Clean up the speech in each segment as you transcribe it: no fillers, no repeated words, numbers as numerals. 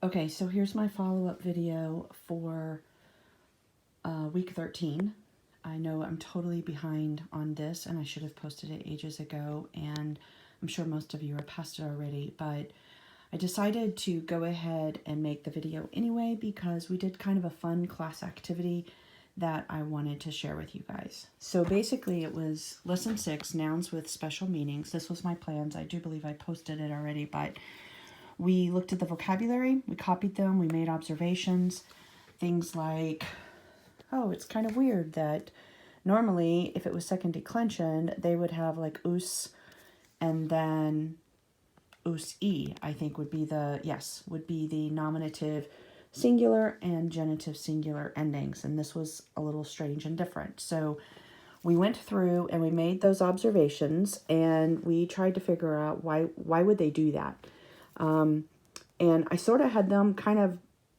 Okay, so here's my follow-up video for week 13. I know I'm totally behind on this, and I should have posted it ages ago, and I'm sure most of you are past it already, but I decided to go ahead and make the video anyway because we did kind of a fun class activity that I wanted to share with you guys. So basically it was lesson 6, nouns with special meanings. This was my plans. I do believe I posted it already, but we looked at the vocabulary, we copied them, we made observations, things like, oh, it's kind of weird that normally if it was second declension, they would have like us and then us e, I think would be the nominative singular and genitive singular endings. And this was a little strange and different. So we went through and we made those observations and we tried to figure out why would they do that. And I sort of had them kind of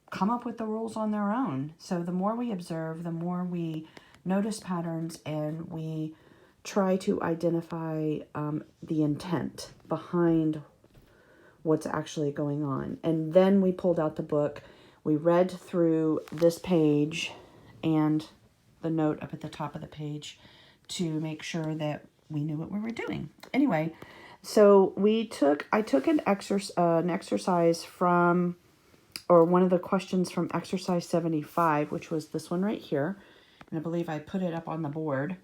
come up with the rules on their own. So the more we observe, the more we notice patterns and we try to identify the intent behind what's actually going on. And then we pulled out the book. We read through this page and the note up at the top of the page to make sure that we knew what we were doing. Anyway, so I took an exercise from, or one of the questions from exercise 75, which was this one right here. And I believe I put it up on the board.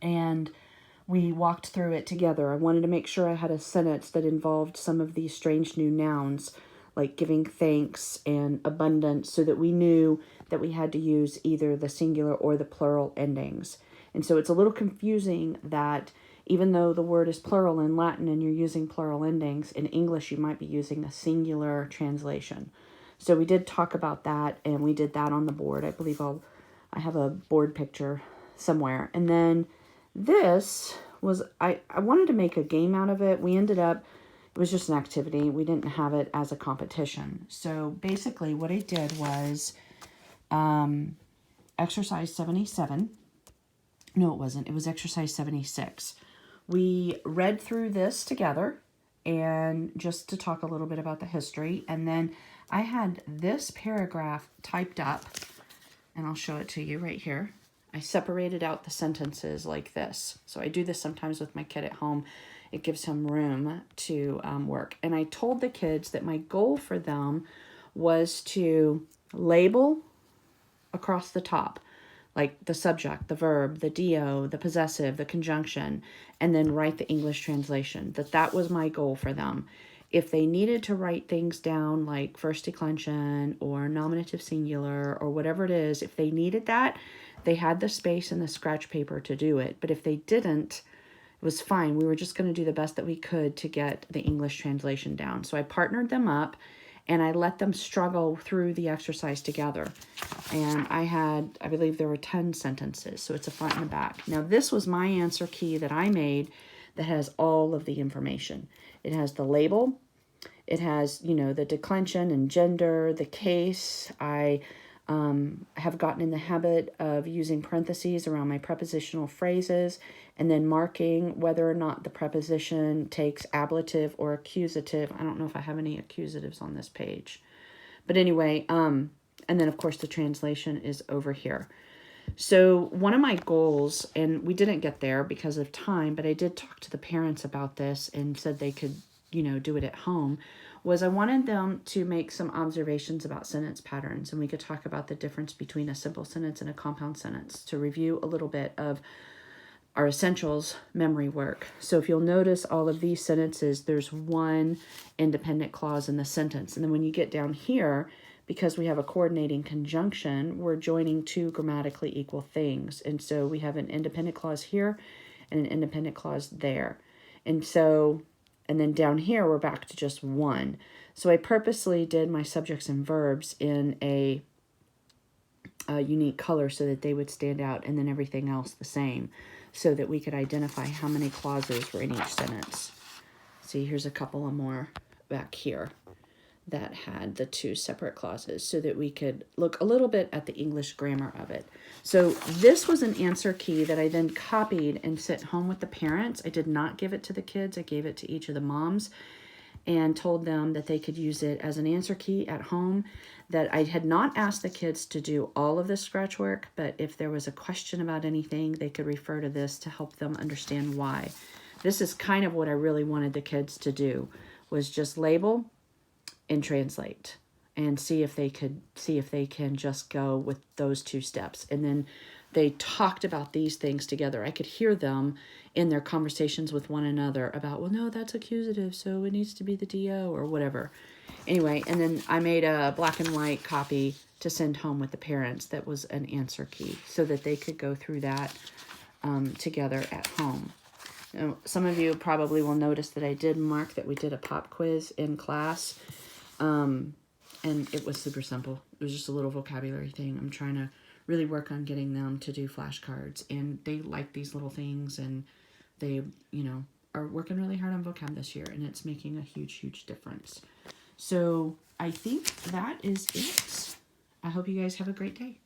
And we walked through it together. I wanted to make sure I had a sentence that involved some of these strange new nouns, like giving thanks and abundance, so that we knew that we had to use either the singular or the plural endings. And so it's a little confusing that even though the word is plural in Latin and you're using plural endings, in English you might be using a singular translation. So we did talk about that, and we did that on the board. I believe I have a board picture somewhere. And then this was, I wanted to make a game out of it. We ended up, it was just an activity. We didn't have it as a competition. So basically what I did was exercise 77. No, it wasn't. It was exercise 76. We read through this together and just to talk a little bit about the history. And then I had this paragraph typed up, and I'll show it to you right here. I separated out the sentences like this. So I do this sometimes with my kid at home. It gives him room to work. And I told the kids that my goal for them was to label across the top, like the subject, the verb, the do, the possessive, the conjunction, and then write the English translation. That was my goal for them. If they needed to write things down like first declension or nominative singular or whatever it is, if they needed that, they had the space and the scratch paper to do it. But if they didn't, it was fine. We were just going to do the best that we could to get the English translation down. So I partnered them up and I let them struggle through the exercise together. And I believe there were 10 sentences. So it's a front and a back. Now this was my answer key that I made that has all of the information. It has the label. It has, the declension and gender, the case. I have gotten in the habit of using parentheses around my prepositional phrases and then marking whether or not the preposition takes ablative or accusative. I don't know if I have any accusatives on this page. But anyway, and then of course the translation is over here. So one of my goals, and we didn't get there because of time, but I did talk to the parents about this and said they could, do it at home, was I wanted them to make some observations about sentence patterns, and we could talk about the difference between a simple sentence and a compound sentence to review a little bit of our essentials memory work. So if you'll notice all of these sentences, there's one independent clause in the sentence. And then when you get down here, because we have a coordinating conjunction, we're joining two grammatically equal things. And so we have an independent clause here and an independent clause there. And then down here, we're back to just one. So I purposely did my subjects and verbs in a unique color so that they would stand out, and then everything else the same, so that we could identify how many clauses were in each sentence. See, here's a couple of more back here that had the two separate clauses so that we could look a little bit at the English grammar of it. So this was an answer key that I then copied and sent home with the parents. I did not give it to the kids. I gave it to each of the moms. and told them that they could use it as an answer key at home, that I had not asked the kids to do all of the scratch work, but if there was a question about anything, they could refer to this to help them understand why. This is kind of what I really wanted the kids to do, was just label and translate and see if they can just go with those 2 steps. And then they talked about these things together. I could hear them in their conversations with one another about, well, no, that's accusative, so it needs to be the DO or whatever. Anyway, and then I made a black and white copy to send home with the parents that was an answer key so that they could go through that together at home. Now, some of you probably will notice that I did mark that we did a pop quiz in class. And it was super simple. It was just a little vocabulary thing. I'm trying to really work on getting them to do flashcards. And they like these little things. And they, are working really hard on vocab this year. And it's making a huge, huge difference. So I think that is it. I hope you guys have a great day.